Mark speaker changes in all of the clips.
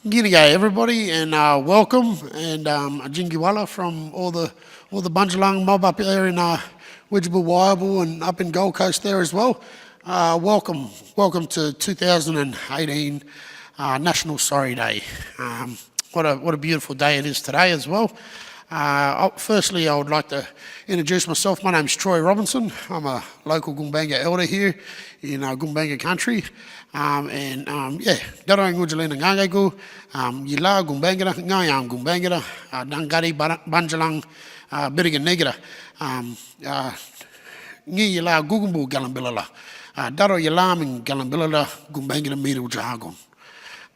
Speaker 1: G'day everybody, and welcome, and Jingiwala from all the Bunjalung mob up there in Widgeable, Wyable, and up in Gold Coast there as well. Welcome to 2018 National Sorry Day. What a beautiful day it is today as well. Firstly, I would like to introduce myself. My name's Troy Robinson. I'm a local Gumbaynggirr elder here in Gumbaynggirr country. Darang Ngujalina Ngangaigu, Yila Gumbaynggirr, Ngayam Gumbaynggirr, Dangari Bunjalung, Birigan Negra, Ngi Yila Gugumbu Galambilala, Daro Yalam and Galambilala, Gumbaynggirr Miru Jahagun.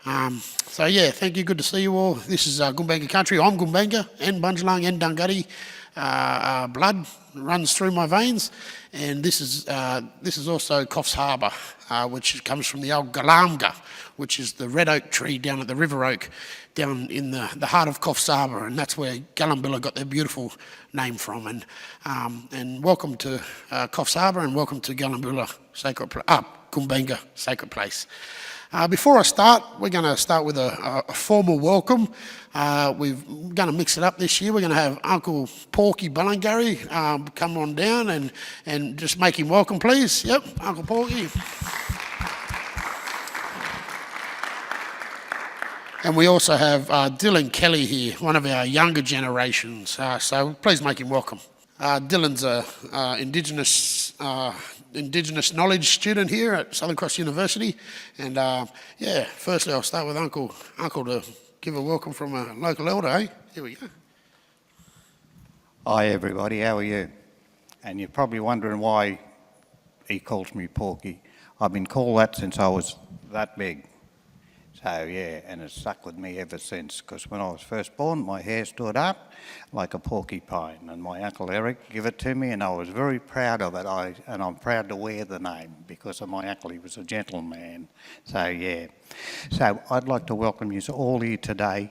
Speaker 1: Thank you. Good to see you all. This is Gumbaynggirr country. I'm Gumbaynggirr and Bunjalung and Dangari. Blood runs through my veins, and this is also Coffs Harbour, which comes from the old Galamga, which is the red oak tree down at the River Oak, down in the heart of Coffs Harbour, and that's where Galambilla got their beautiful name from. And welcome to Coffs Harbour, and welcome to Galambilla Gumbaynggirr Sacred Place. Before I start, we're going to start with a formal welcome. We're going to mix it up this year. We're going to have Uncle Porky Balangari come on down and just make him welcome, please. Yep, Uncle Porky. And we also have Dylan Kelly here, one of our younger generations. So please make him welcome. Dylan's a Indigenous knowledge student here at Southern Cross University, and firstly I'll start with Uncle to give a welcome from a local elder. Eh? Here we go.
Speaker 2: Hi everybody, how are you? And you're probably wondering why he calls me Porky. I've been called that since I was that big. So and it's stuck with me ever since, because when I was first born, my hair stood up like a porcupine, and my Uncle Eric gave it to me, and I was very proud of it, and I'm proud to wear the name because of my uncle. He was a gentleman. So I'd like to welcome you all here today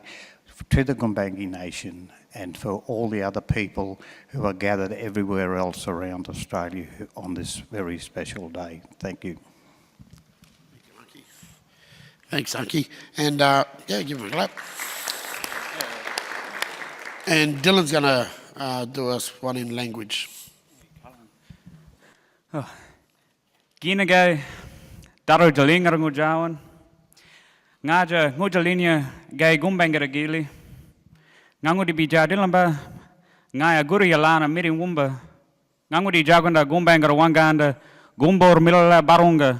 Speaker 2: to the Gumbaynggirr Nation, and for all the other people who are gathered everywhere else around Australia on this very special day. Thank you.
Speaker 1: Thanks, Unky. And give him a clap. And Dylan's going to do us one in language.
Speaker 3: Ginagai, Daro Jalingar Ngujawan, Ngaja Ngujalinia Gay Gumbaynggirr Gili, Ngangudi Bijadilamba, Ngaya Guri Yalana Mirin Wumba, Ngangudi Jagunda Gumbaynggirr Wanganda, Gumbor Milala Barunga,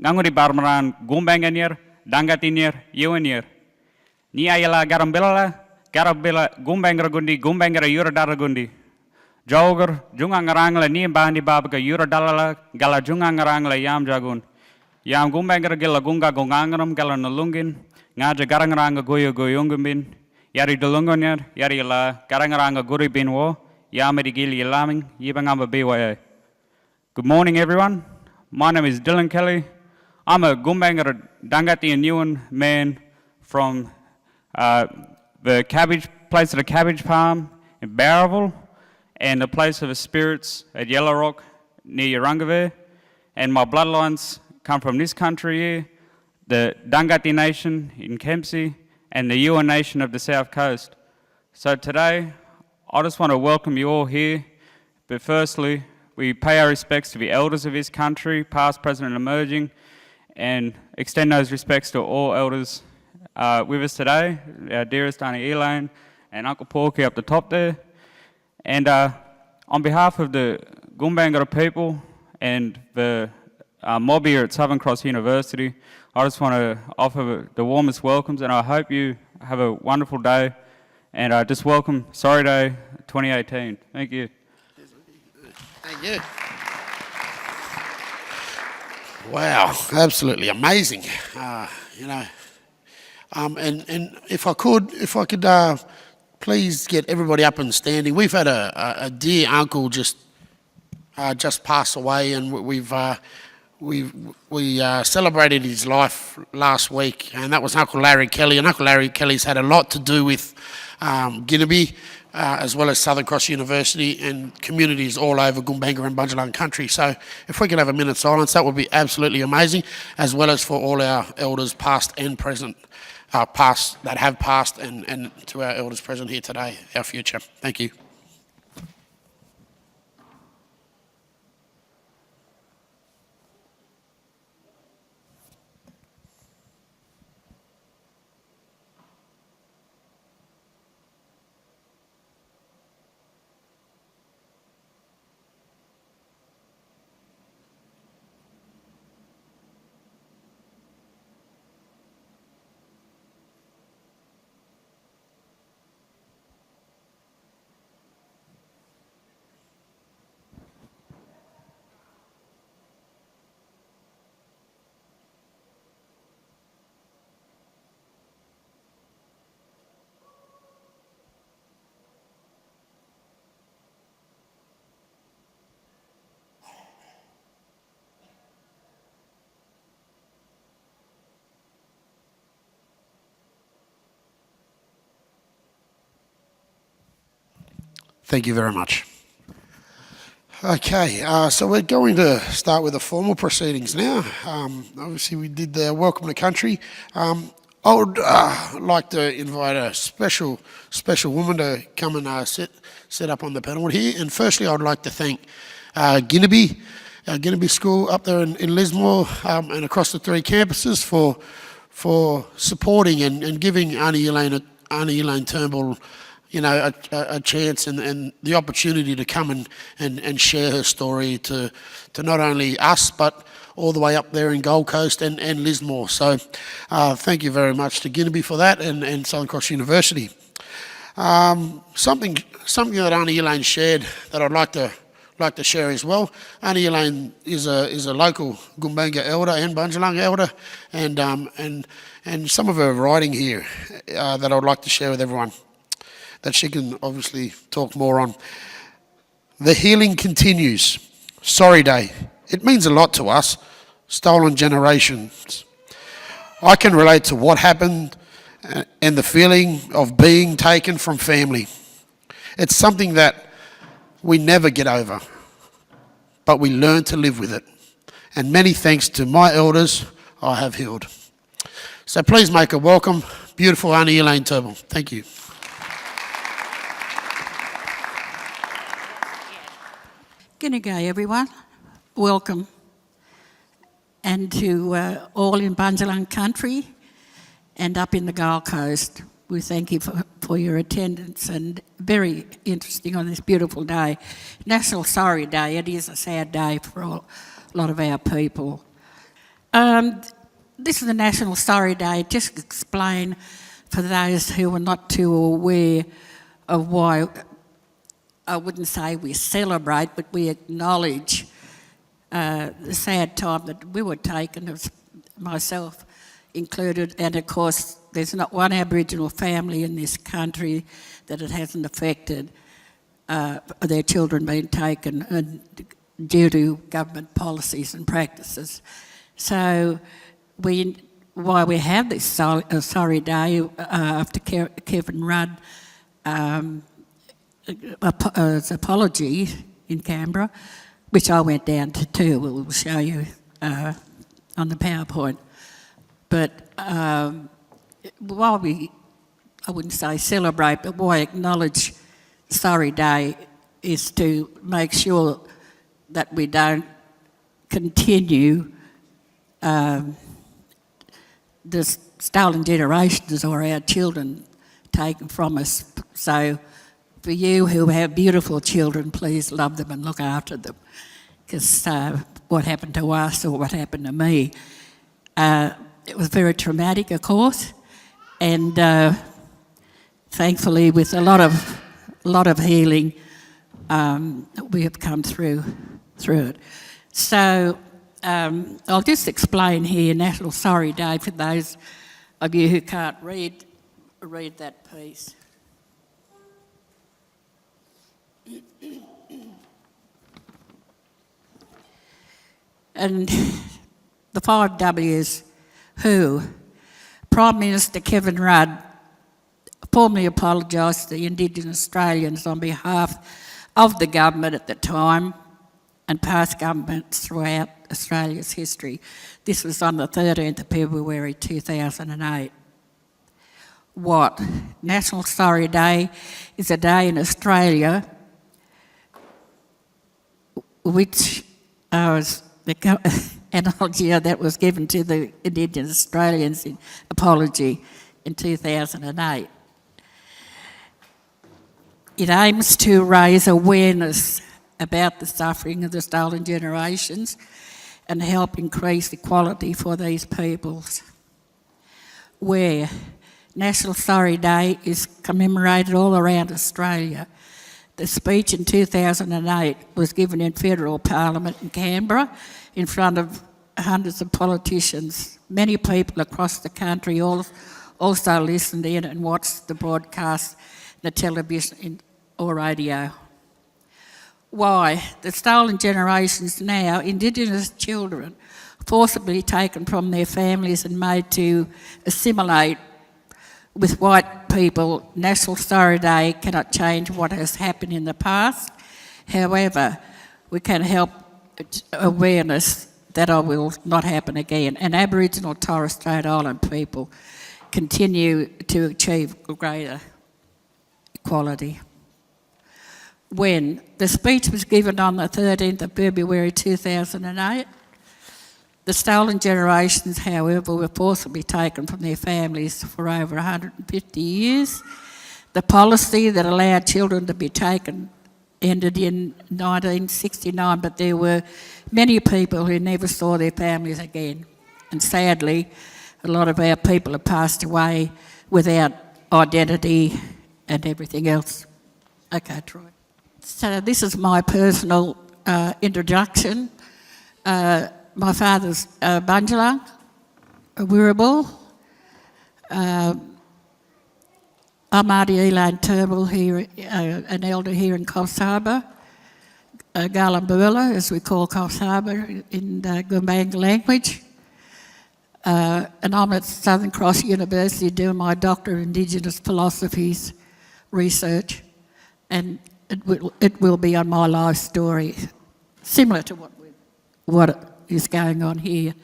Speaker 3: Ngangudi Barmaran Gumbaynggirr Dangatinir, Yuanir. Ni ayala garambilla, garabilla, Gumbaynggirr Gundi, Gumbaynggirr Yuradara Gundi. Jogar, Jungangarangla, ni bandi babaka, Yuradala, Gala Jungangarangla, Yam Jagun. Yam Gumbaynggirr Gilla Gunga Gungangaram, Gala Nalungin, Naja Garangaranga Goyo Goyungumbin, Yari Delungonir, Yari La, Garangaranga Guri Binwo, Yamadi Gili Laming, Yibangamba BYA. Good morning, everyone. My name is Dylan Kelly. I'm a Gumbaynggirr Dangati and Yuan man from the place of the cabbage palm in Barraville, and the place of the spirits at Yellow Rock near Yarungavir. And my bloodlines come from this country here, the Dangati Nation in Kempsey, and the Yuan Nation of the South Coast. So today, I just want to welcome you all here, but firstly, we pay our respects to the elders of this country, past, present and emerging, and extend those respects to all elders with us today, our dearest Auntie Elaine and Uncle Porky up the top there. And on behalf of the Gumbaynggirr people and the mob here at Southern Cross University, I just want to offer the warmest welcomes, and I hope you have a wonderful day, and just welcome Sorry Day 2018. Thank you.
Speaker 1: Thank you. Wow, absolutely amazing. And if I could please get everybody up and standing. We've had a dear uncle just pass away, and we celebrated his life last week, and that was Uncle Larry Kelly. And Uncle Larry Kelly's had a lot to do with Ginniby, as well as Southern Cross University and communities all over Gumbaynggirr and Bunjalung country. So if we could have a minute's silence, that would be absolutely amazing, as well as for all our elders past and present. past, that have passed, and to our elders present here today, our future. Thank you. Thank you very much. Okay, so we're going to start with the formal proceedings now. Obviously, we did the welcome to country. I would like to invite a special woman to come and sit up on the panel here. And firstly, I would like to thank Ginniby School up there in Lismore and across the 3 campuses for supporting and giving Auntie Elaine Turnbull, you know, a chance and the opportunity to come and share her story to not only us but all the way up there in Gold Coast and Lismore. So thank you very much to Ginniby for that and Southern Cross University. Something that Auntie Elaine shared that I'd like to share as well. Auntie Elaine is a local Gumbaynggirr elder and Bundjalung elder, and some of her writing here that I would like to share with everyone, that she can obviously talk more on. The healing continues. Sorry Day. It means a lot to us, stolen generations. I can relate to what happened and the feeling of being taken from family. It's something that we never get over, but we learn to live with it. And many thanks to my elders, I have healed. So please make a welcome, beautiful Auntie Elaine Turnbull. Thank you.
Speaker 4: G'day everyone, welcome. And to all in Bundjalung country and up in the Gold Coast, we thank you for your attendance, and very interesting on this beautiful day. National Sorry Day. It is a sad day for a lot of our people. This is the National Sorry Day. Just to explain for those who are not too aware of why, I wouldn't say we celebrate, but we acknowledge the sad time that we were taken, as myself included, and of course there's not one Aboriginal family in this country that it hasn't affected, their children being taken due to government policies and practices. So why we have this sorry day after Kevin Rudd apology in Canberra, which I went down to too. We'll show you on the PowerPoint. But while I wouldn't say celebrate, but why acknowledge Sorry Day is to make sure that we don't continue the stolen generations or our children taken from us. So for you who have beautiful children, please love them and look after them, because what happened to us or what happened to me, it was very traumatic, of course, and thankfully with a lot of healing, we have come through it. So I'll just explain here National Sorry Day for those of you who can't read that piece. And the 5 W's. Who? Prime Minister Kevin Rudd formally apologised to the Indigenous Australians on behalf of the government at the time and past governments throughout Australia's history. This was on the 13th of February 2008. what? National Sorry Day is a day in Australia which was the analogy that was given to the Indigenous Australians in apology in 2008. It aims to raise awareness about the suffering of the stolen generations and help increase equality for these peoples. Where National Sorry Day is commemorated all around Australia. The speech in 2008 was given in Federal Parliament in Canberra in front of hundreds of politicians. Many people across the country also listened in and watched the broadcast, the television or radio. Why? The stolen generations now, Indigenous children, forcibly taken from their families and made to assimilate with white people. National Sorry Day cannot change what has happened in the past. However, we can help awareness that it will not happen again. And Aboriginal Torres Strait Island people continue to achieve greater equality. When the speech was given on the 13th of February 2008, the stolen generations, however, were forcibly taken from their families for over 150 years. The policy that allowed children to be taken ended in 1969, but there were many people who never saw their families again. And sadly, a lot of our people have passed away without identity and everything else. Okay, Troy. So this is my personal introduction. My father's Bunjalung, a Wirrabul. I'm Auntie Elaine Turnbull here, an elder here in Coffs Harbour. Galambula, as we call Coffs Harbour in Gumbaynggirr language. And I'm at Southern Cross University doing my Doctor of Indigenous Philosophies research. And it will be on my life story, similar to what is going on here,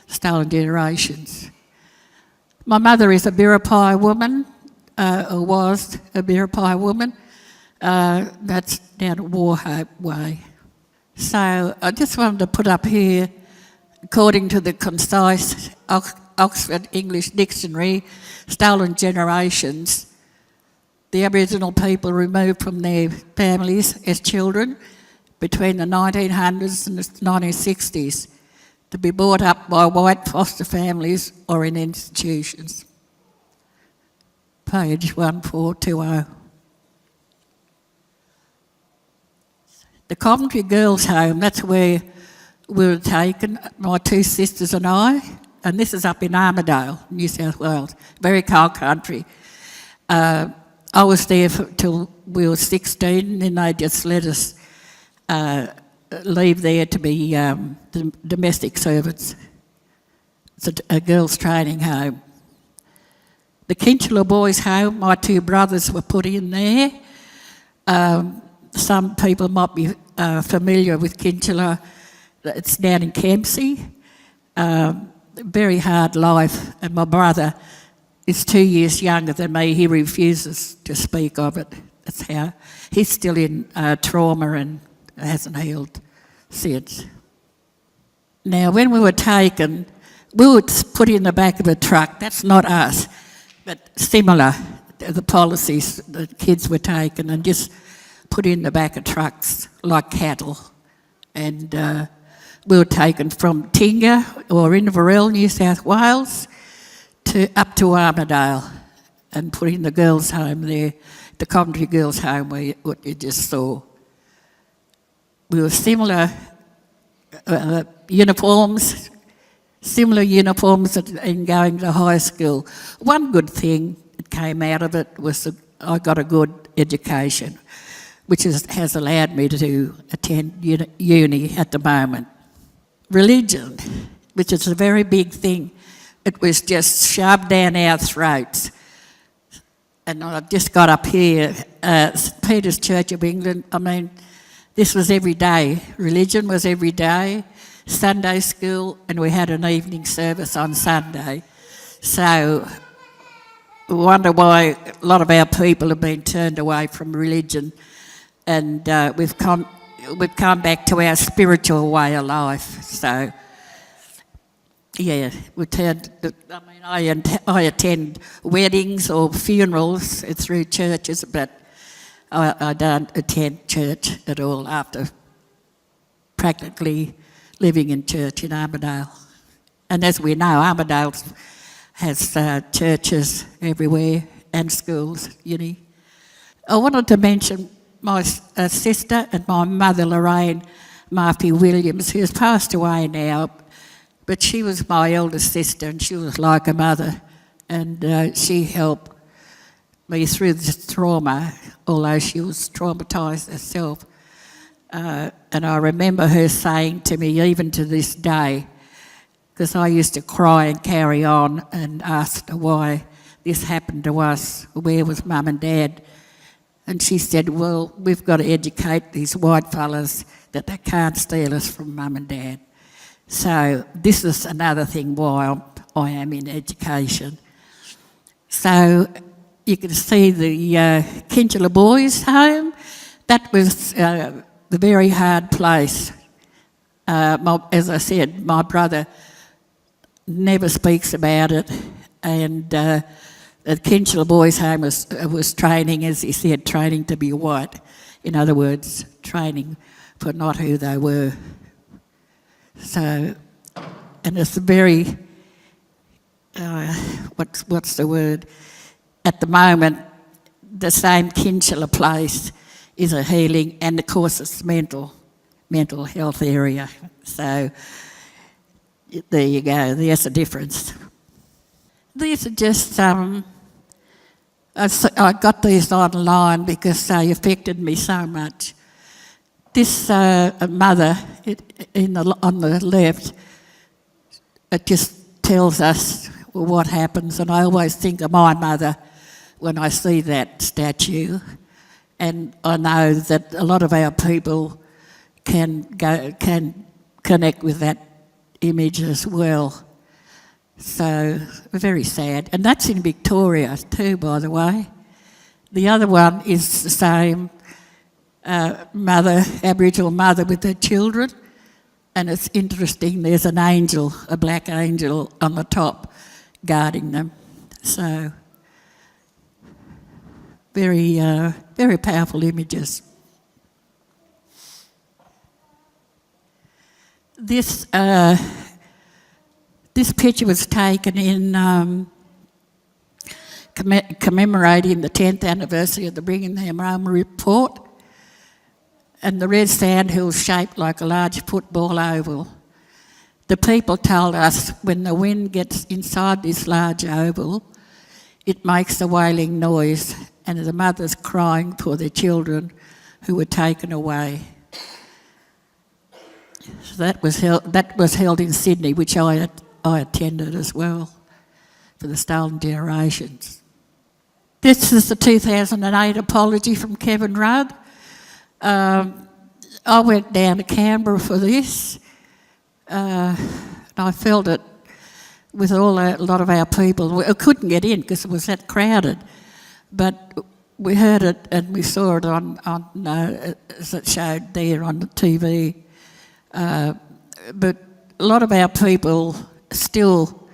Speaker 4: stolen generations. My mother is a Biripi woman, or was a Biripi woman. That's down at Warhope Way. So I just wanted to put up here, according to the concise Oxford English Dictionary, stolen generations, the Aboriginal people removed from their families as children between the 1900s and the 1960s to be brought up by white foster families or in institutions. Page 1420. The Coventry Girls' Home, that's where we were taken, my two sisters and I, and this is up in Armidale, New South Wales, very cold country. I was there till we were 16, and then they just let us leave there to be the domestic servants. It's a girls' training home. The Kinchela Boys' Home, my two brothers were put in there. Some people might be familiar with Kinchela. It's down in Kempsey. Very hard life, and my brother is 2 years younger than me. He refuses to speak of it. That's how he's still in trauma and hasn't healed since. Now, when we were taken, we were put in the back of a truck. That's not us, but similar. The policies, the kids were taken and just put in the back of trucks like cattle. And we were taken from Tinga or Inverell, New South Wales, up to Armidale and put in the girls' home there, the Coventry Girls' Home, what you just saw. We were similar uniforms in going to high school. One good thing that came out of it was that I got a good education, which has allowed me to attend uni at the moment. Religion, which is a very big thing. It was just shoved down our throats. And I just got up here, St Peter's Church of England. I mean, this was every day. Religion was every day. Sunday school, and we had an evening service on Sunday. So wonder why a lot of our people have been turned away from religion, and we've come back to our spiritual way of life. So, yeah, we turned. I mean, I attend weddings or funerals through churches, but I don't attend church at all after practically living in church in Armidale. And as we know, Armidale has churches everywhere and schools, uni. I wanted to mention my sister and my mother, Lorraine Murphy-Williams, who has passed away now, but she was my eldest sister and she was like a mother, and she helped me through the trauma, although she was traumatised herself. And I remember her saying to me, even to this day, because I used to cry and carry on and asked her why this happened to us, where was Mum and Dad? And she said, well, we've got to educate these white fellas that they can't steal us from Mum and Dad. So this is another thing why I am in education. So you can see the Kinchela Boys Home. That was a very hard place. As I said, my brother never speaks about it, and the Kinchela Boys Home was training, as he said, training to be white. In other words, training for not who they were. So, and it's very, what's the word? At the moment, the same Kinchela place is a healing, and of course it's mental health area. So there you go, there's a difference. These are just, I got these online because they affected me so much. This mother on the left, it just tells us what happens, and I always think of my mother when I see that statue, and I know that a lot of our people can connect with that image as well. So very sad, and that's in Victoria too, by the way. The other one is the same mother, Aboriginal mother with her children, and it's interesting. There's an angel, a black angel, on the top, guarding them. So very powerful images. This picture was taken in commemorating the 10th anniversary of the Bringing Them Home report, and the red sandhills shaped like a large football oval. The people told us when the wind gets inside this large oval, it makes a wailing noise, and the mothers crying for their children who were taken away. So that was held in Sydney, which I attended as well, for the Stolen Generations. This is the 2008 apology from Kevin Rudd. I went down to Canberra for this. And I felt it with a lot of our people. We couldn't get in because it was that crowded, but we heard it and we saw it on as it showed there on the TV. But a lot of our people still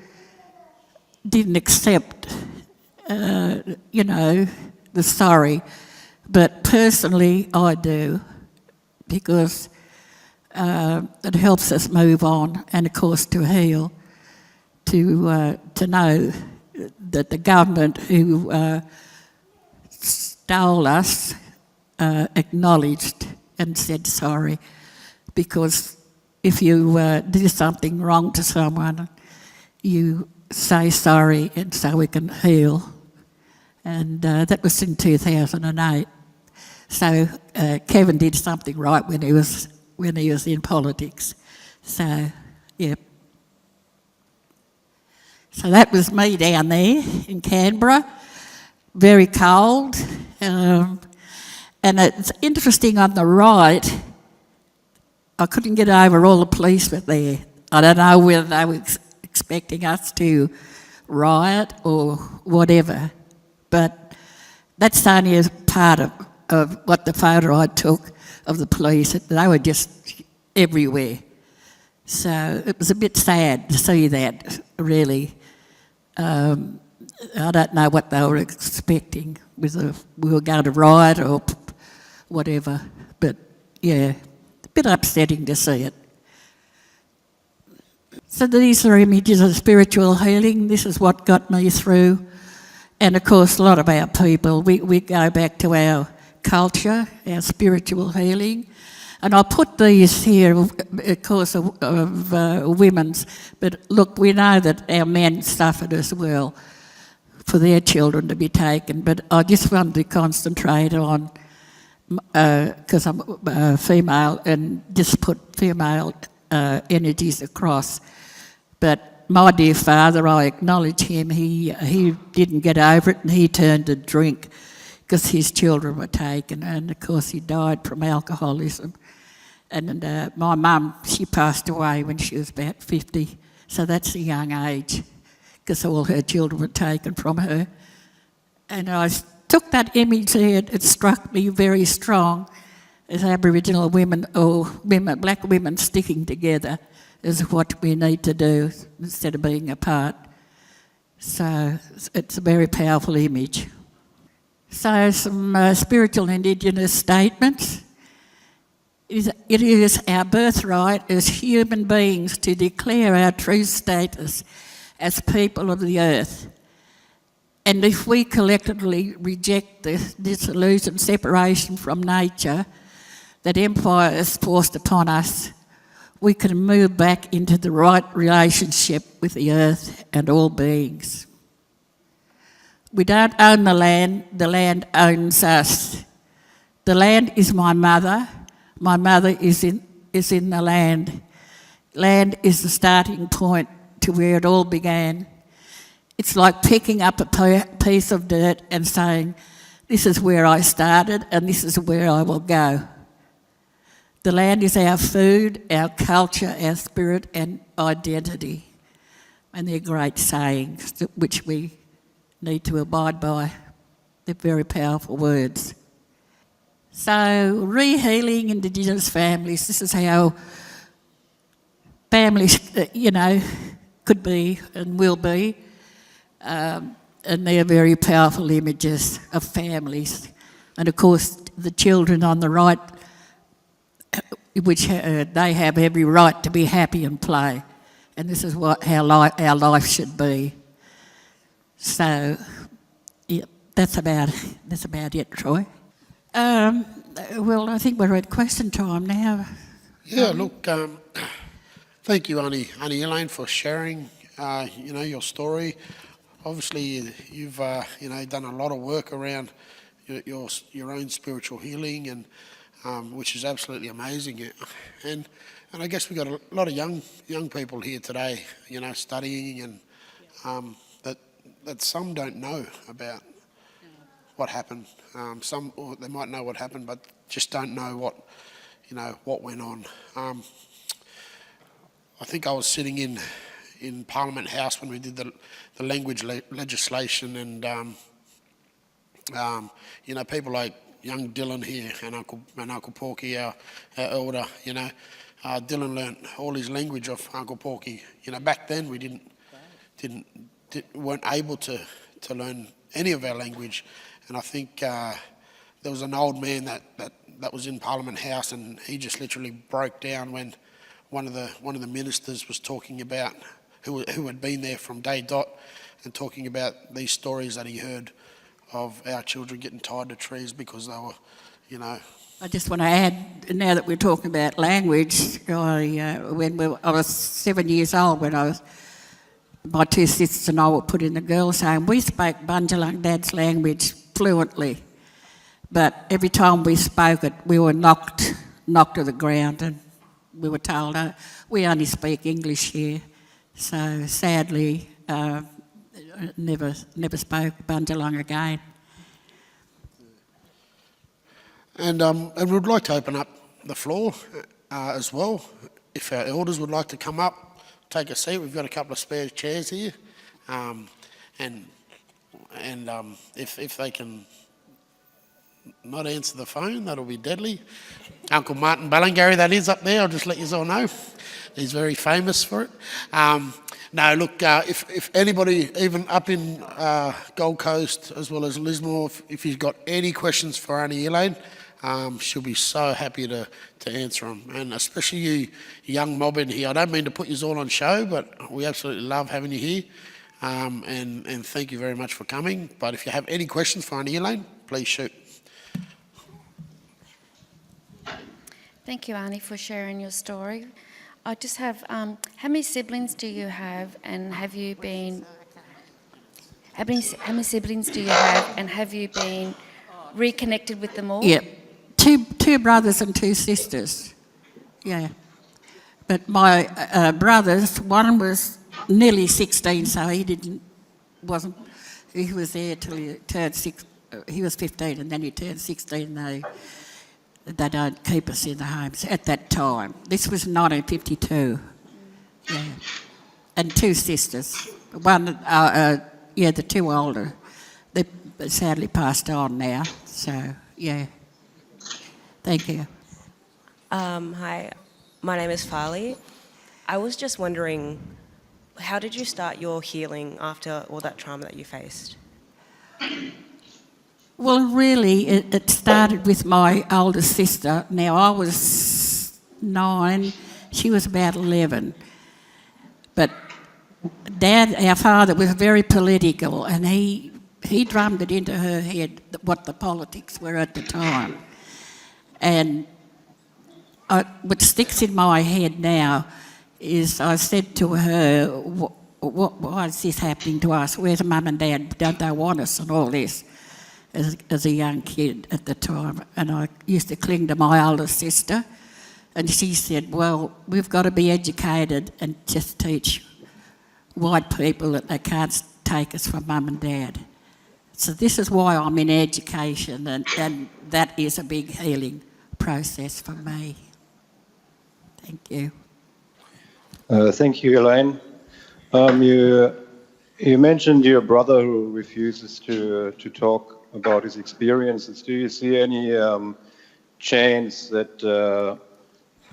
Speaker 4: didn't accept, the sorry. But personally, I do, because it helps us move on, and of course to heal, to know that the government who stole us acknowledged and said sorry, because if you do something wrong to someone, you say sorry, and so we can heal. And that was in 2008. So Kevin did something right when he was in politics. So, yeah. So that was me down there in Canberra, very cold. And it's interesting, on the right, I couldn't get over all the police were there. I don't know whether they were expecting us to riot or whatever, But that's only a part of what the photo I took of the police. They were just everywhere. So it was a bit sad to see that, really. I don't know what they were expecting, whether we were going to riot or whatever. But yeah, a bit upsetting to see it. So these are images of spiritual healing. This is what got me through. And of course, a lot of our people, we go back to our culture, our spiritual healing. And I put these here, of course, of women's. But look, we know that our men suffered as well for their children to be taken. But I just wanted to concentrate on, because I'm female, and just put female energies across. But my dear father, I acknowledge him, he didn't get over it and he turned to drink because his children were taken, and of course he died from alcoholism. And my mum, she passed away when she was about 50, so that's a young age because all her children were taken from her. And I took that image there, it struck me very strong as Aboriginal women, or women, black women sticking together is what we need to do instead of being apart. So it's a very powerful image. So some spiritual Indigenous statements. It is our birthright as human beings to declare our true status as people of the earth. And if we collectively reject the disillusion, separation from nature that empire has forced upon us, we can move back into the right relationship with the earth and all beings. We don't own the land owns us. The land is my mother is in the land. Land is the starting point to where it all began. It's like picking up a piece of dirt and saying, this is where I started and this is where I will go. The land is our food, our culture, our spirit and identity. And they're great sayings which we need to abide by. They're very powerful words. So, re-healing Indigenous families, this is how families, could be and will be. And they're very powerful images of families. And of course, the children on the right, which they have every right to be happy and play. And this is how our life should be. So, yeah, that's about it, Troy. Well, I think we're at question time now.
Speaker 1: Yeah, look, thank you, Auntie Elaine, for sharing, your story. Obviously, you've, done a lot of work around your own spiritual healing, and which is absolutely amazing. And I guess we've got a lot of young people here today, studying, and that some don't know about what happened. Some, or they might know what happened, but just don't know what went on. I think I was sitting in Parliament House when we did the language legislation, and people like young Dylan here and Uncle Porky, our elder. Dylan learnt all his language off Uncle Porky. Back then we weren't able to learn any of our language. And I think there was an old man that was in Parliament House, and he just literally broke down when one of the ministers was talking about who had been there from day dot, and talking about these stories that he heard of our children getting tied to trees because they were,
Speaker 4: I just want to add, now that we're talking about language, I was 7 years old when my two sisters and I were put in the girls' home. We spoke Bundjalung, Dad's language, fluently, but every time we spoke it, we were knocked to the ground, and we were told, we only speak English here. So sadly, never spoke Bundjalung again.
Speaker 1: And we'd like to open up the floor as well. If our elders would like to come up, take a seat. We've got a couple of spare chairs here, and and if they can not answer the phone, that'll be deadly. Uncle Martin Ballingarry, that is up there, I'll just let you all know. He's very famous for it. No, look, if anybody, even up in Gold Coast as well as Lismore, if you've got any questions for Auntie Elaine, she'll be so happy to answer them. And especially you young mob in here. I don't mean to put you all on show, but we absolutely love having you here. And thank you very much for coming. But if you have any questions for Auntie Elaine, please shoot.
Speaker 5: Thank you, Arnie, for sharing your story. I just have, how many siblings do you have, and have you been, how many siblings do you have, and have you been reconnected with them all?
Speaker 4: Yeah, two brothers and two sisters. Yeah, but my brothers, one was nearly 16, so he was there till he turned he was 15, and then he turned 16. They don't keep us in the homes at that time. This was 1952. Yeah, and two sisters. One, the two older. They sadly passed on now. So yeah. Thank you.
Speaker 6: Hi, my name is Farley. I was just wondering, how did you start your healing after all that trauma that you faced?
Speaker 4: Well, really, it started with my older sister. Now, I was 9, she was about 11. But Dad, our father, was very political, and he drummed it into her head what the politics were at the time. And what sticks in my head now is I said to her, why is this happening to us? Where's Mum and Dad? Don't they want us and all this? As a young kid at the time, and I used to cling to my older sister, and she said, well, we've got to be educated and just teach white people that they can't take us from Mum and Dad. So this is why I'm in education, and that is a big healing process for me. Thank you.
Speaker 7: Thank you, Elaine. You mentioned your brother who refuses to talk about his experiences. Do you see any chance that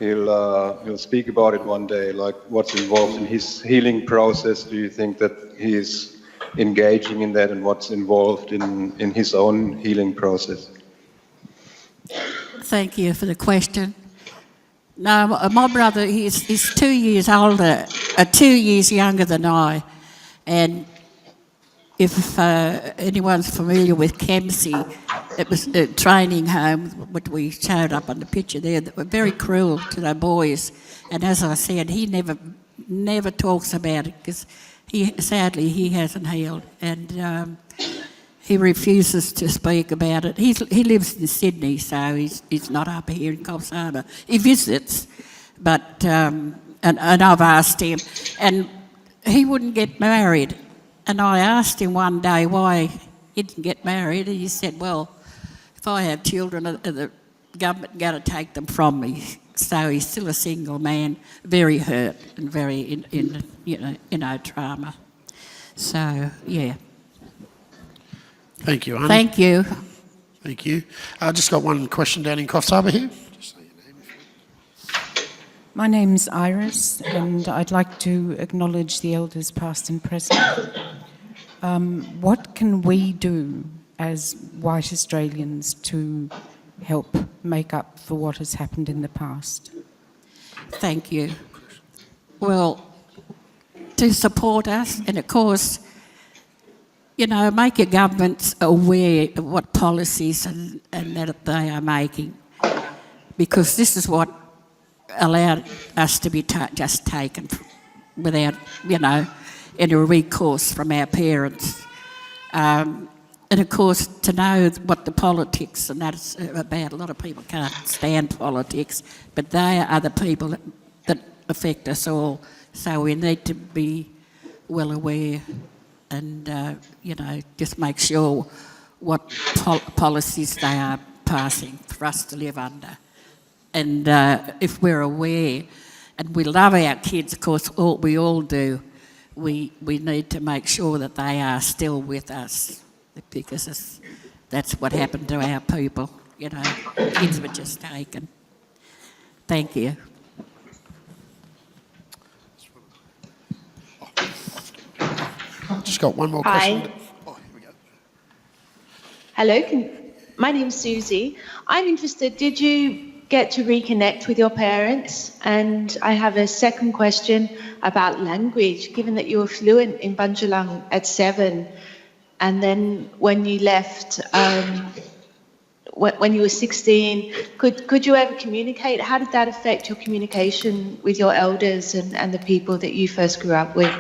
Speaker 7: he'll speak about it one day, like what's involved in his healing process? Do you think that he's engaging in that, and what's involved in his own healing process?
Speaker 4: Thank you for the question. No, my brother, he's 2 years older, 2 years younger than I, and if anyone's familiar with Kempsey, it was a training home, what we showed up on the picture there, that were very cruel to the boys. And as I said, he never talks about it because sadly he hasn't healed, and he refuses to speak about it. He lives in Sydney, so he's not up here in Coffs Harbour. He visits, but and I've asked him, and he wouldn't get married. And I asked him one day why he didn't get married, and he said, well, if I have children, the government going to take them from me. So he's still a single man, very hurt and very in trauma. So, yeah.
Speaker 1: Thank you, Arnie.
Speaker 4: Thank you.
Speaker 1: Thank you. I just got one question down in Coffs Harbour here. Just say your name.
Speaker 8: My name's Iris, and I'd like to acknowledge the elders past and present. What can we do as white Australians to help make up for what has happened in the past?
Speaker 4: Thank you. Well, to support us, and of course, make your governments aware of what policies and that they are making, because this is what allowed us to be just taken without, any recourse from our parents. And of course, to know what the politics and that's about, a lot of people can't stand politics, but they are the people that affect us all. So we need to be well aware and, just make sure what policies they are passing for us to live under. And if we're aware, and we love our kids, of course, we all do, we need to make sure that they are still with us because that's what happened to our people. You know, kids were just taken. Thank you.
Speaker 1: Just got one more
Speaker 9: Hi.
Speaker 1: question. Oh, here we go.
Speaker 9: Hello, my name's Susie. I'm interested, did you get to reconnect with your parents? And I have a second question about language, given that you were fluent in Bundjalung at 7, and then when you left, when you were 16, could you ever communicate? How did that affect your communication with your elders and the people that you first grew up with?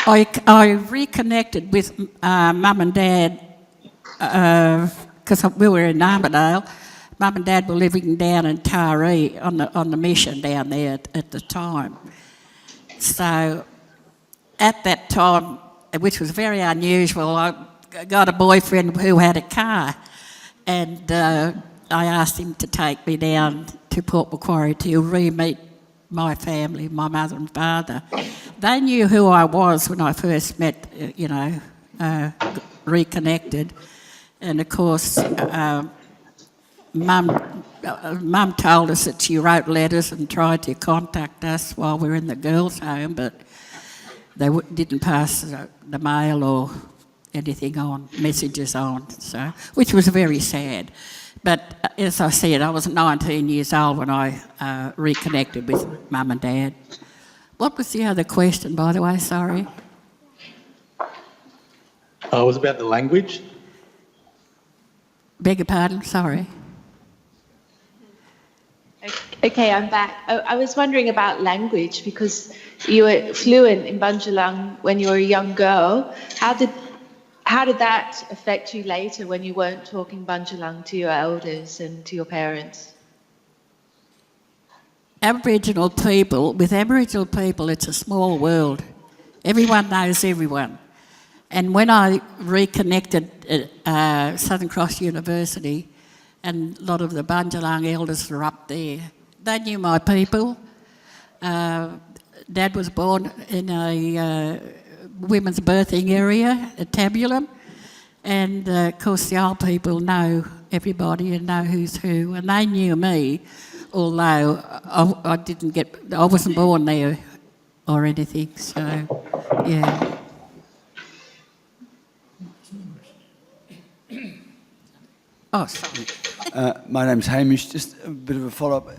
Speaker 4: I reconnected with Mum and Dad because we were in Armidale. Mum and Dad were living down in Taree on the mission down there at the time. So at that time, which was very unusual, I got a boyfriend who had a car, and I asked him to take me down to Port Macquarie to re-meet my family, my mother and father. They knew who I was when I first met, reconnected. And of course, Mum told us that she wrote letters and tried to contact us while we were in the girls' home, but they didn't pass the mail or anything on, messages on, so, which was very sad. But as I said, I was 19 years old when I reconnected with Mum and Dad. What was the other question, by the way? Sorry.
Speaker 10: It was about the language.
Speaker 4: Beg your pardon? Sorry.
Speaker 9: Okay, I'm back. I was wondering about language because you were fluent in Bundjalung when you were a young girl. How did that affect you later when you weren't talking Bundjalung to your elders and to your parents?
Speaker 4: Aboriginal people, with Aboriginal people, it's a small world. Everyone knows everyone. And when I reconnected at Southern Cross University, and a lot of the Bundjalung elders were up there, they knew my people. Dad was born in a women's birthing area at Tabulum, and of course the old people know everybody and know who's who, and they knew me, although I wasn't born there or anything, so yeah. Oh, sorry.
Speaker 11: My name's Hamish. Just a bit of a follow-up.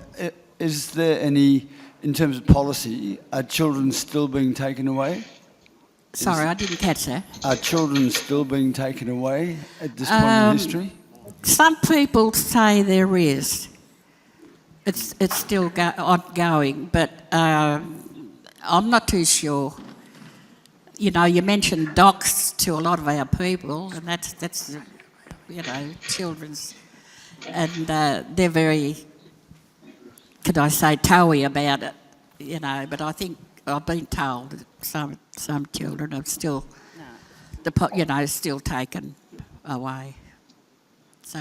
Speaker 11: Is there any, in terms of policy, are children still being taken away?
Speaker 4: Sorry, I didn't catch that.
Speaker 11: Are children still being taken away at this point in history?
Speaker 4: Some people say there is. It's still ongoing, but I'm not too sure. You know, you mentioned docs to a lot of our people, and that's children's, and they're very, could I say, towy about it, but I think I've been told that some children are still, still taken away. So,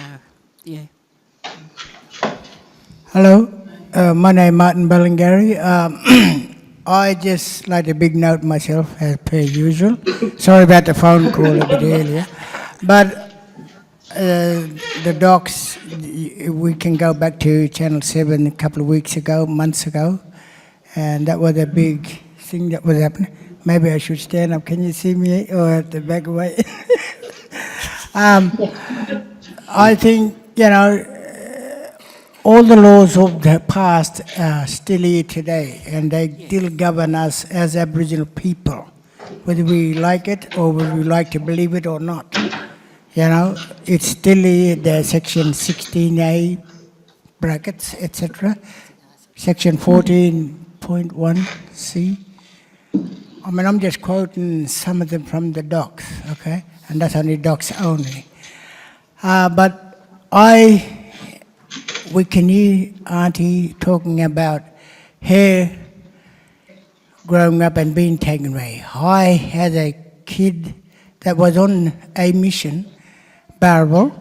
Speaker 4: yeah.
Speaker 12: Hello, my name is Martin Bellingary. I just like a big note myself, as per usual. Sorry about the phone call a bit earlier. But the docs, we can go back to Channel 7 a couple of weeks ago, months ago, and that was a big thing that was happening. Maybe I should stand up. Can you see me, or at the back away? I think, all the laws of the past are still here today, and they still govern us as Aboriginal people, whether we like it or whether we like to believe it or not. It's still here, the Section 16A brackets, etc. Section 14.1C. I mean, I'm just quoting some of them from the docs, okay? And that's only docs only. But we can hear Auntie talking about her growing up and being taken away. I had a kid that was on a mission, Barrel,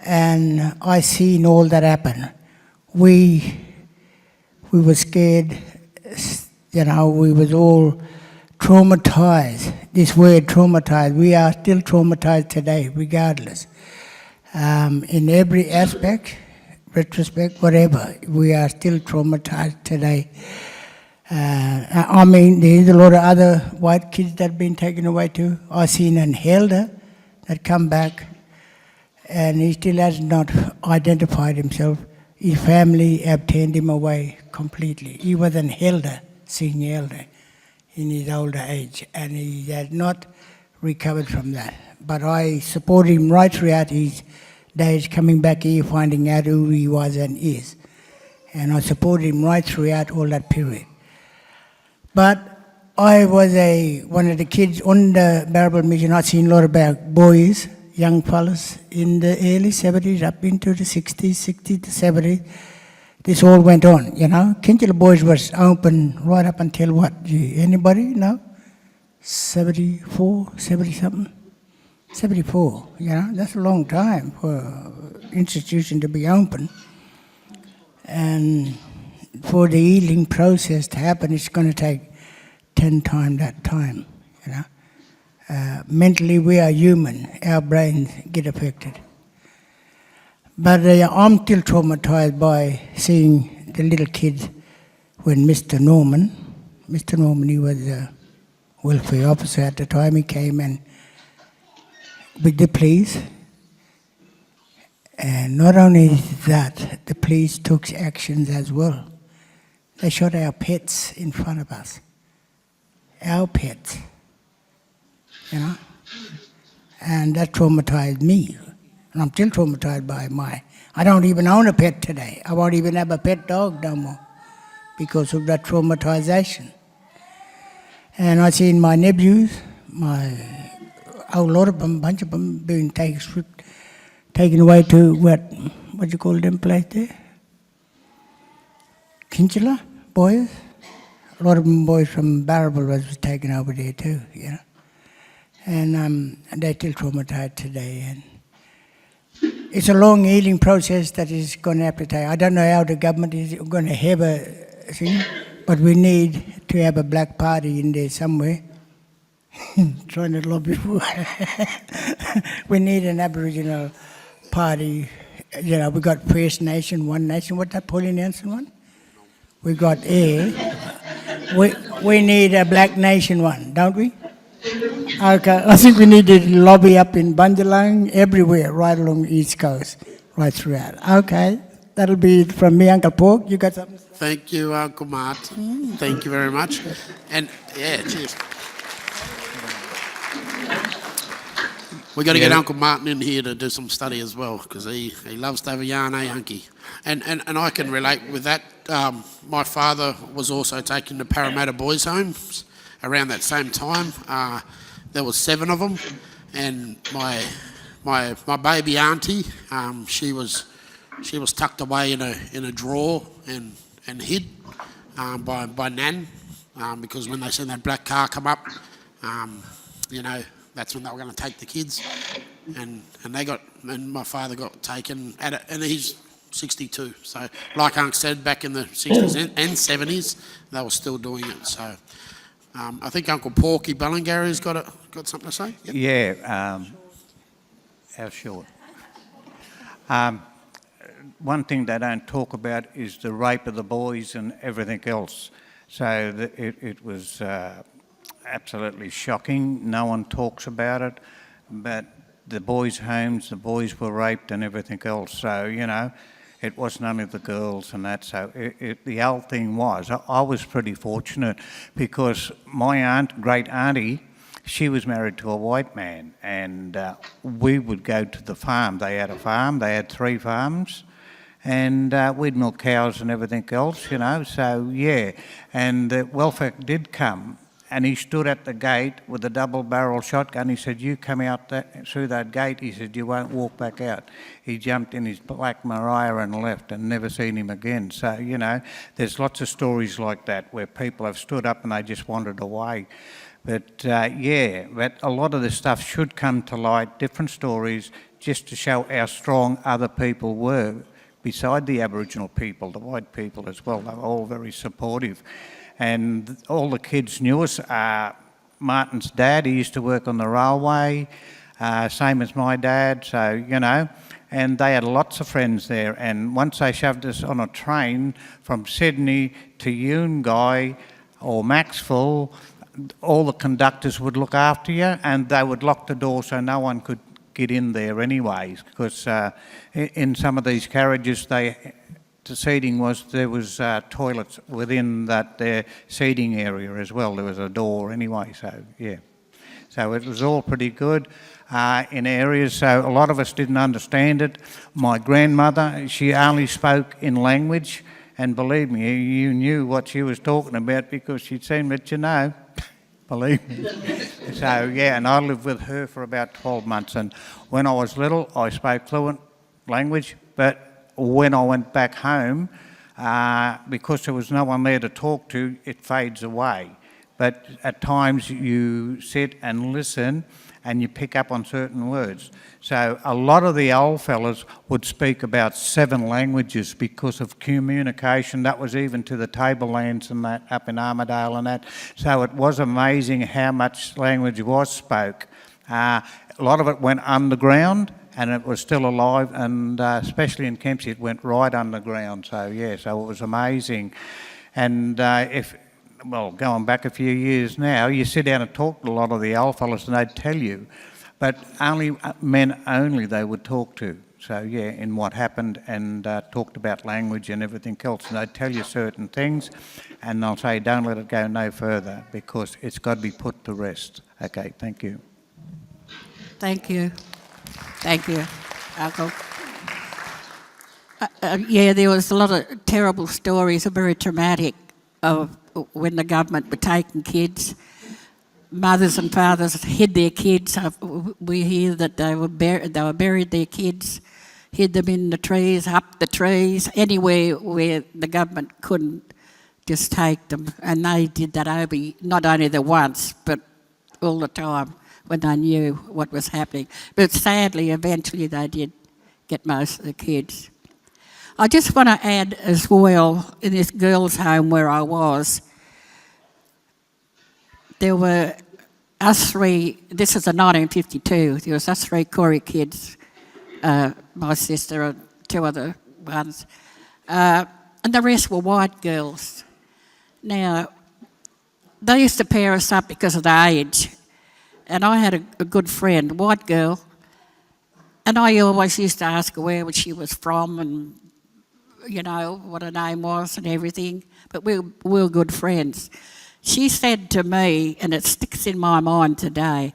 Speaker 12: and I seen all that happen. We were scared, we was all traumatized. this word traumatized. We are still traumatized today, regardless. In every aspect, retrospect, whatever, we are still traumatized today. I mean, there's a lot of other white kids that have been taken away too. I've seen an elder that come back, and he still has not identified himself. His family have turned him away completely. He was an elder, senior elder, in his older age, and he has not recovered from that. But I support him right throughout his days coming back here, finding out who he was and is. And I support him right throughout all that period. But I was one of the kids on the Barrable Mission. I've seen a lot about boys, young fellas in the early 70s up into the 60s, 60s to 70s. This all went on, you know. Kinchela Boys was open right up until what? Anybody know? 74, 70 something? 74, you know. That's a long time for an institution to be open. And for the healing process to happen, it's going to take 10 times that time, you know. Mentally, we are human. Our brains get affected. But I'm still traumatized by seeing the little kids when Mr. Norman, he was a welfare officer at the time, he came and with the police. And not only that, the police took actions as well. They shot our pets in front of us. Our pets, you know. And that traumatized me. And I'm still traumatized by I don't even own a pet today. I won't even have a pet dog no more because of that traumatization. And I seen my nephews, a lot of them, bunch of them being taken away to what you call them place there? Kinchela boys. A lot of them boys from Barrable was taken over there too, you know. And they're still traumatized today. And it's a long healing process that is going to have to take. I don't know how the government is going to have a thing, but we need to have a black party in there somewhere. Trying to lobby for we need an Aboriginal party. You know, we got First Nation, One Nation. What's that Polynesian one? We got we need a Black Nation one, don't we? Okay, I think we need to lobby up in Bundalang, everywhere, right along the East Coast, right throughout. Okay, that'll be it from me, Uncle Pork. You got something?
Speaker 1: Thank you, Uncle Martin. Thank you very much. And yeah, cheers. We've got to get Uncle Martin in here to do some study as well, because he loves to have a yarn, Unky? And I can relate with that. My father was also taken to Parramatta Boys' Homes around that same time. There was 7 of them, and my baby auntie, she was tucked away in a drawer and hid by Nan, because when they seen that black car come up, you know, that's when they were going to take the kids, and my father got taken and he's 62. So, like Unc said, back in the 60s and 70s, they were still doing it. So, I think Uncle Porky Ballingary's got something to say. Yep.
Speaker 2: Yeah, how short? One thing they don't talk about is the rape of the boys and everything else. So it was absolutely shocking. No one talks about it, but the boys' homes, the boys were raped and everything else. So, you know, it wasn't only the girls and that. So the whole thing was, I was pretty fortunate because my great auntie, she was married to a white man, and we would go to the farm. They had a farm, they had 3 farms, and we'd milk cows and everything else, you know. So, yeah, and the welfare did come. And he stood at the gate with a double-barrel shotgun. He said, you come out through that gate. He said, you won't walk back out. He jumped in his black Mariah and left and never seen him again. So, you know, there's lots of stories like that where people have stood up and they just wandered away. But, yeah, but a lot of this stuff should come to light, different stories, just to show how strong other people were, beside the Aboriginal people, the white people as well. They were all very supportive. And all the kids knew us. Martin's dad. He used to work on the railway, same as my dad, so, you know, and they had lots of friends there. And once they shoved us on a train from Sydney to Yungai or Maxville, all the conductors would look after you, and they would lock the door so no one could get in there anyways, because in some of these carriages, the seating was, there was toilets within that seating area as well. There was a door anyway, so yeah. So it was all pretty good in areas, so a lot of us didn't understand it. My grandmother, she only spoke in language, and believe me, you knew what she was talking about because she'd seen it, you know. Believe me. So yeah, and I lived with her for about 12 months, and when I was little, I spoke fluent language, but when I went back home, because there was no one there to talk to, it fades away. But at times you sit and listen and you pick up on certain words. So a lot of the old fellas would speak about 7 languages because of communication. That was even to the tablelands and that up in Armidale and that. So it was amazing how much language was spoke. A lot of it went underground and it was still alive, and especially in Kempsey it went right underground. So yeah, so it was amazing. And well, going back a few years now, you sit down and talk to a lot of the old fellas and they'd tell you, but only men only they would talk to. So yeah, in what happened, and talked about language and everything else, and they'd tell you certain things and they'll say don't let it go no further because it's got to be put to rest. Okay, thank you.
Speaker 4: Thank you. Thank you, Uncle. Yeah, there was a lot of terrible stories, very traumatic, of when the government were taking kids. Mothers and fathers hid their kids. We hear that they were buried their kids, hid them in the trees, up the trees, anywhere where the government couldn't just take them. And they did that over not only the once, but all the time when they knew what was happening. But sadly, eventually they did get most of the kids. I just want to add as well, in this girls' home where I was, there were us 3, this is in 1952, there was us 3 Koori kids, my sister and 2 other ones, and the rest were white girls. Now, they used to pair us up because of the age, and I had a good friend, a white girl, and I always used to ask her where she was from and, you know, what her name was and everything, but we were good friends. She said to me, and it sticks in my mind today,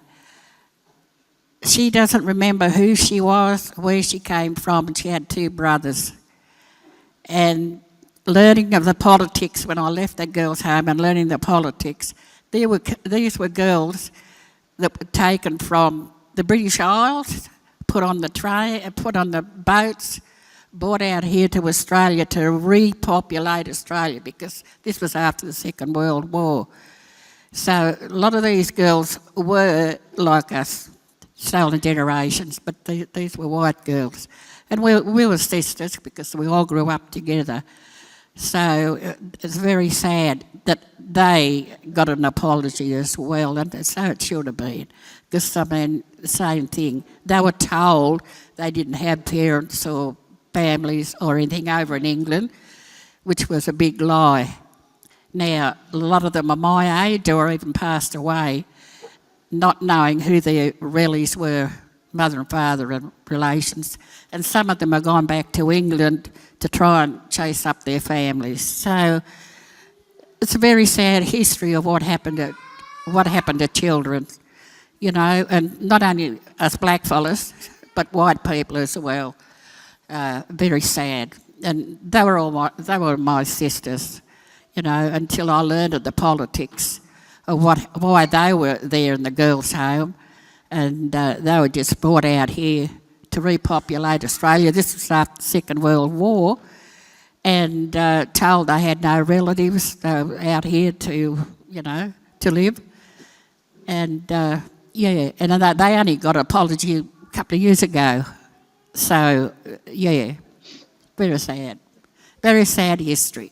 Speaker 4: she doesn't remember who she was, where she came from, and she had 2 brothers. And learning of the politics, when I left that girls' home and learning the politics, these were girls that were taken from the British Isles, put on the train, put on the boats, brought out here to Australia to repopulate Australia, because this was after the Second World War. So a lot of these girls were like us, stolen generations, but these were white girls. And we were sisters because we all grew up together. So it's very sad that they got an apology as well, and so it should have been. Because, I mean, the same thing. They were told they didn't have parents or families or anything over in England, which was a big lie. Now, a lot of them are my age or even passed away, not knowing who their relatives were, mother and father and relations. And some of them have gone back to England to try and chase up their families. So it's a very sad history of what happened to children, you know, and not only us black fellas, but white people as well. Very sad. And they were my sisters, you know, until I learned of the politics of why they were there in the girls' home, and they were just brought out here to repopulate Australia. This was after the Second World War, and told they had no relatives out here to, you know, to live. And yeah, and they only got an apology a couple of years ago. So, yeah, very sad history.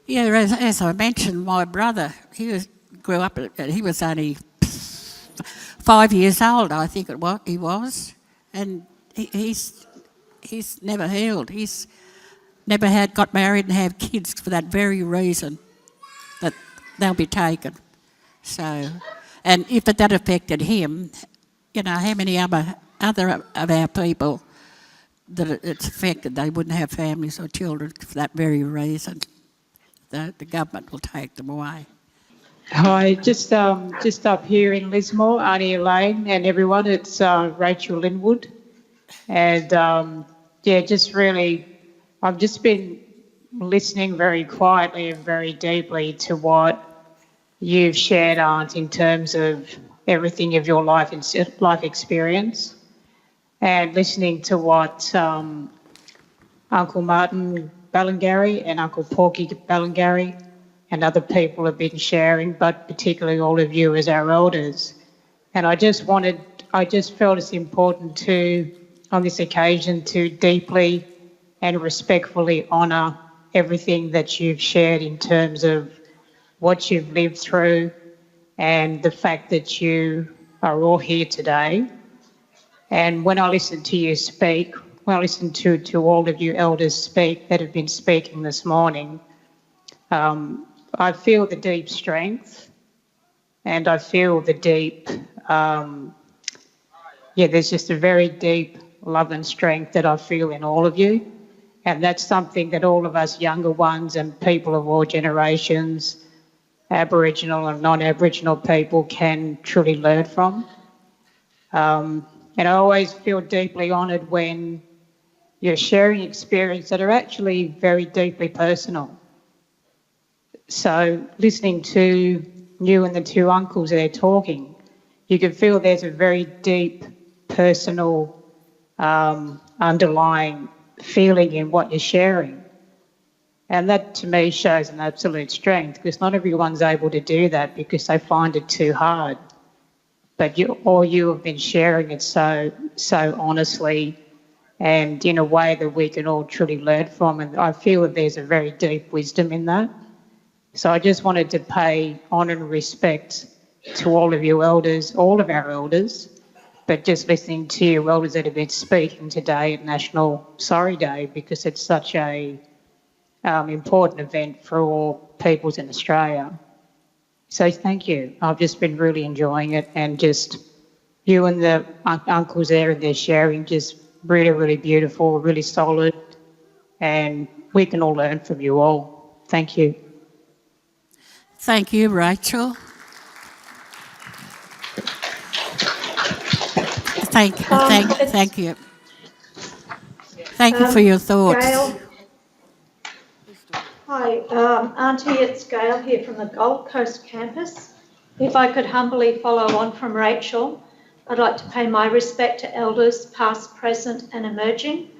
Speaker 4: Yeah, as I mentioned, my brother, he was only 5 years old, I think he was, and he's never healed. He's never got married and have kids for that very reason, that they'll be taken. So, and if that affected him, you know, how many other of our people that it's affected, they wouldn't have families or children for that very reason. The government will take them away.
Speaker 13: Hi, just up here in Lismore, Arnie Elaine and everyone. It's Rachel Linwood, and yeah, just really, I've just been listening very quietly and very deeply to what you've shared, Aunt, in terms of everything of your life experience, and listening to what Uncle Martin Ballingarry and Uncle Porky Ballingarry and other people have been sharing, but particularly all of you as our elders. And I just felt it's important to, on this occasion, to deeply and respectfully honour everything that you've shared in terms of what you've lived through and the fact that you are all here today. And when I listen to you speak, when I listen to all of you elders speak that have been speaking this morning, I feel the deep strength, and I feel the deep, there's just a very deep love and strength that I feel in all of you. And that's something that all of us younger ones and people of all generations, Aboriginal and non-Aboriginal people, can truly learn from. And I always feel deeply honoured when you're sharing experiences that are actually very deeply personal. So listening to you and the two uncles there talking, you can feel there's a very deep personal underlying feeling in what you're sharing. And that to me shows an absolute strength, because not everyone's able to do that because they find it too hard. But you have been sharing it so honestly and in a way that we can all truly learn from. And I feel that there's a very deep wisdom in that. So I just wanted to pay honour and respect to all of you elders, all of our elders, but just listening to you elders that have been speaking today at National Sorry Day, because it's such a important event for all peoples in Australia. So thank you. I've just been really enjoying it, and just you and the uncles there and their sharing, just really, really beautiful, really solid, and we can all learn from you all. Thank you.
Speaker 4: Thank you, Rachel. Thank you. Thank you for your thoughts.
Speaker 14: Gail. Hi, Auntie, it's Gail here from the Gold Coast campus. If I could humbly follow on from Rachel, I'd like to pay my respect to elders past, present and emerging,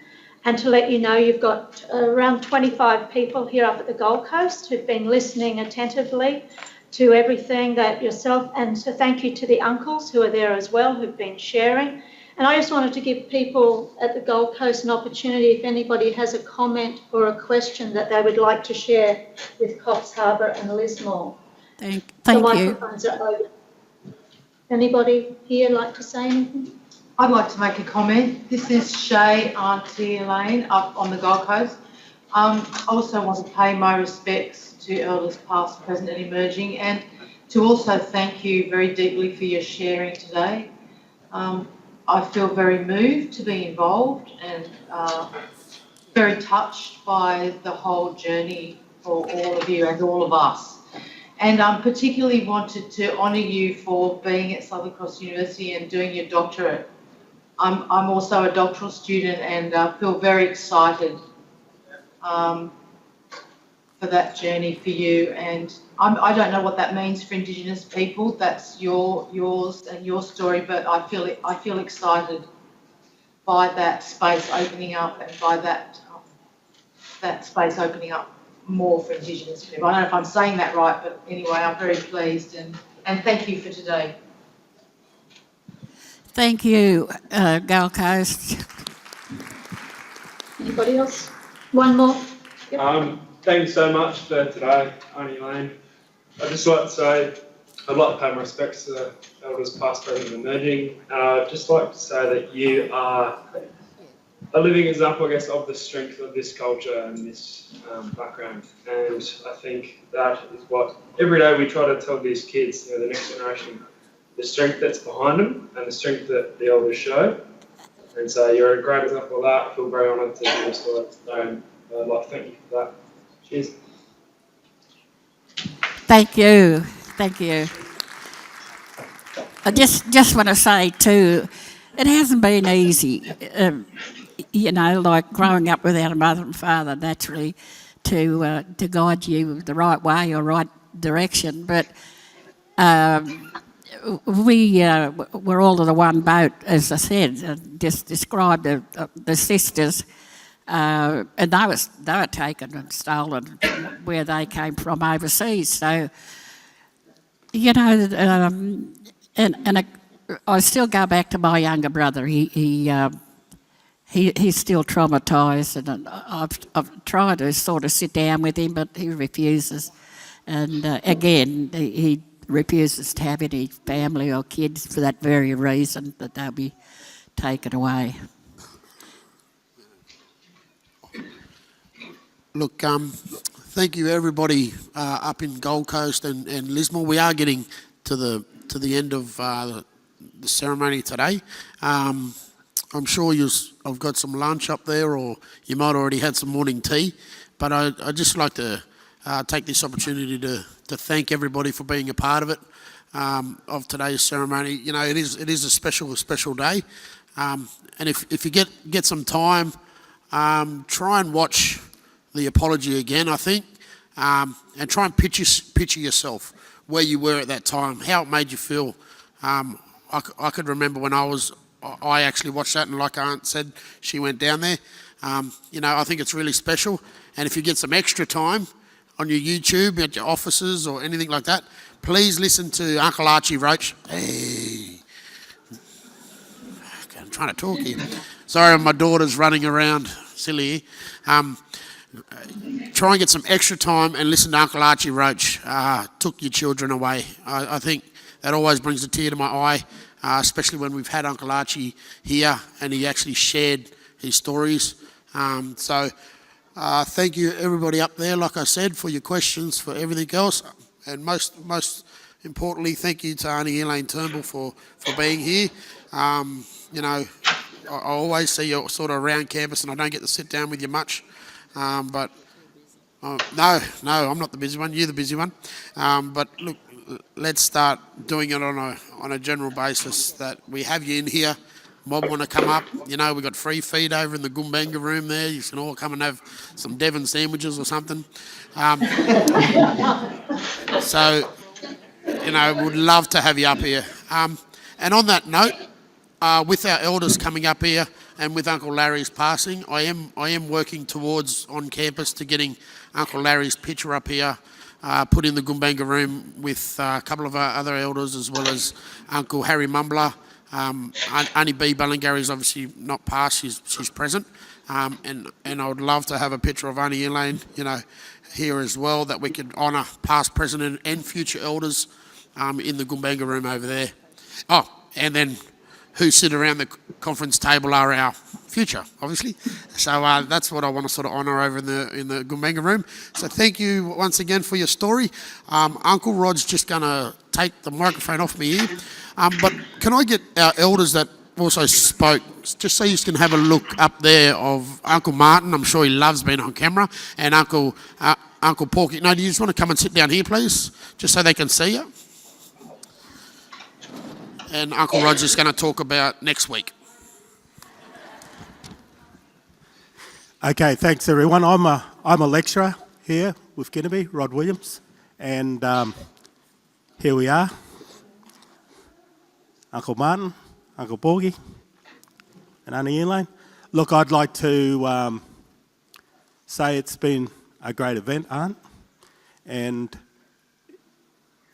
Speaker 14: and to let you know you've got around 25 people here up at the Gold Coast who've been listening attentively to everything that yourself, and so thank you to the uncles who are there as well who've been sharing. And I just wanted to give people at the Gold Coast an opportunity, if anybody has a comment or a question that they would like to share with Coffs Harbour and Lismore.
Speaker 4: Thank
Speaker 14: the
Speaker 4: you.
Speaker 14: Microphones are open. Anybody here like to say anything?
Speaker 15: I'd like to make a comment. This is Shay, Auntie Elaine, up on the Gold Coast. I also want to pay my respects to elders past, present and emerging, and to also thank you very deeply for your sharing today. I feel very moved to be involved and very touched by the whole journey for all of you and all of us. And particularly wanted to honour you for being at Southern Cross University and doing your doctorate. I'm also a doctoral student and feel very excited for that journey for you. And I don't know what that means for Indigenous people. That's yours and your story, but I feel excited by that space opening up and by that space opening up more for Indigenous people. I don't know if I'm saying that right, but anyway, I'm very pleased and thank you for today.
Speaker 4: Thank you, Gold Coast.
Speaker 14: Anybody else? One more. Yep.
Speaker 16: Thank you so much for today, Auntie Elaine. I'd just like to say I'd like to pay my respects to the elders past, present and emerging. I'd just like to say that you are a living example, I guess, of the strength of this culture and this background. And I think that is what every day we try to tell these kids, the next generation, the strength that's behind them and the strength that the elders show. And so you're a great example of that. I feel very honoured to hear your story today, and I'd like to thank you for that. Cheers.
Speaker 4: Thank you. Thank you. I just want to say too, it hasn't been easy, like growing up without a mother and father naturally to guide you the right way or right direction. But we're all in the one boat, as I said. Just described the sisters, and they were taken and stolen where they came from overseas. So, I still go back to my younger brother. He's still traumatised, and I've tried to sort of sit down with him, but he refuses. And again, he refuses to have any family or kids for that very reason, that they'll be taken away.
Speaker 1: Look, thank you everybody up in Gold Coast and Lismore. We are getting to the end of the ceremony today. I'm sure I've got some lunch up there, or you might already had some morning tea. But I'd just like to take this opportunity to thank everybody for being a part of it, of today's ceremony. It is a special day, and if you get some time, try and watch the apology again, I think, and try and picture yourself where you were at that time, how it made you feel. I could remember when I actually watched that, and like Aunt said, she went down there. I think it's really special, and if you get some extra time on your YouTube, at your offices or anything like that, please listen to Uncle Archie Roach. Hey, I'm trying to talk here. Sorry, my daughter's running around silly. Try and get some extra time and listen to Uncle Archie Roach. Took your children away. I think that always brings a tear to my eye, especially when we've had Uncle Archie here and he actually shared his stories. Thank you everybody up there, like I said, for your questions, for everything else, and most importantly, thank you to Auntie Elaine Turnbull for being here. I always see you sort of around campus, and I don't get to sit down with you much. No, I'm not the busy one. You're the busy one. But look, let's start doing it on a general basis. That we have you in here. Mob want to come up. We've got free feed over in the Goombanga room there. You can all come and have some Devon sandwiches or something. Would love to have you up here. And on that note, with our elders coming up here and with Uncle Larry's passing, I am working towards on campus to getting Uncle Larry's picture up here, put in the Goombanga room with a couple of our other elders, as well as Uncle Harry Mumbler. Auntie B. Ballingary's obviously not passed, she's present. And I would love to have a picture of Auntie Elaine, here as well, that we could honour past, present and future elders in the Goombanga room over there. Oh, and then who sit around the conference table are our future, obviously. So that's what I want to sort of honour over in the Goombanga room. So thank you once again for your story. Uncle Rod's just going to take the microphone off me here. But can I get our elders that also spoke, just so you can have a look up there of Uncle Martin? I'm sure he loves being on camera. And Uncle Porky. No, do you just want to come and sit down here, please? Just so they can see you. And Uncle Rod's just going to talk about next week.
Speaker 17: Okay, thanks everyone. I'm a lecturer here with Kinnaby, Rod Williams, and here we are. Uncle Martin, Uncle Porgy, and Auntie Elaine. Look, I'd like to say it's been a great event, Aunt, and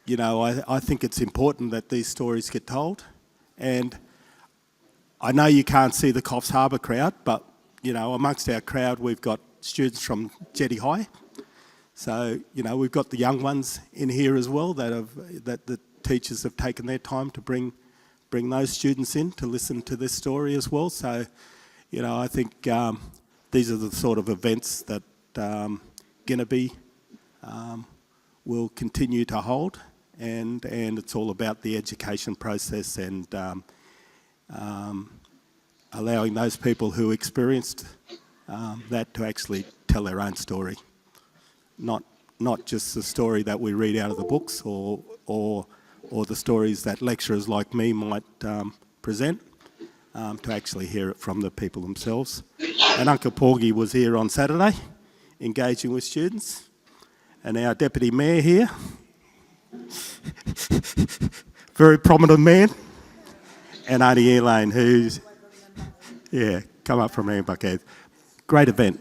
Speaker 17: I think it's important that these stories get told. And I know you can't see the Coffs Harbour crowd, but amongst our crowd we've got students from Jetty High. So we've got the young ones in here as well that teachers have taken their time to bring those students in to listen to this story as well. So, you know, I think these are the sort of events that Ginnaby will continue to hold, and it's all about the education process and allowing those people who experienced that to actually tell their own story, not just the story that we read out of the books or the stories that lecturers like me might present, to actually hear it from the people themselves. And Uncle Porgy was here on Saturday, engaging with students, and our Deputy Mayor here, very prominent man, and Auntie Elaine, who's, yeah, come up from Buckhead. Great event.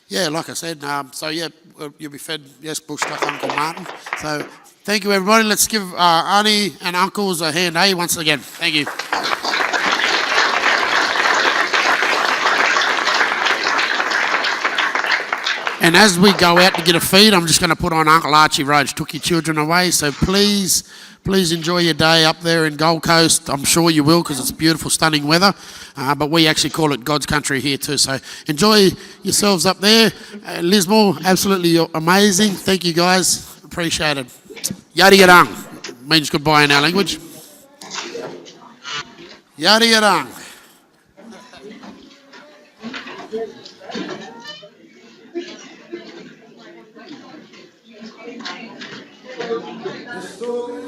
Speaker 1: Yeah, like I said, so yeah, you'll be fed, yes, bush duck, Uncle Martin. So thank you, everybody. Let's give Auntie and Uncles a hand, hey, once again. Thank you. And as we go out to get a feed, I'm just going to put on Uncle Archie Roach took your children away. So please enjoy your day up there in Gold Coast. I'm sure you will, because it's beautiful, stunning weather. But we actually call it God's country here too. So enjoy yourselves up there. Lismore, absolutely amazing. Thank you guys. Appreciate it. Yada yarang means goodbye in our language. Yada yarang.
Speaker 18: The story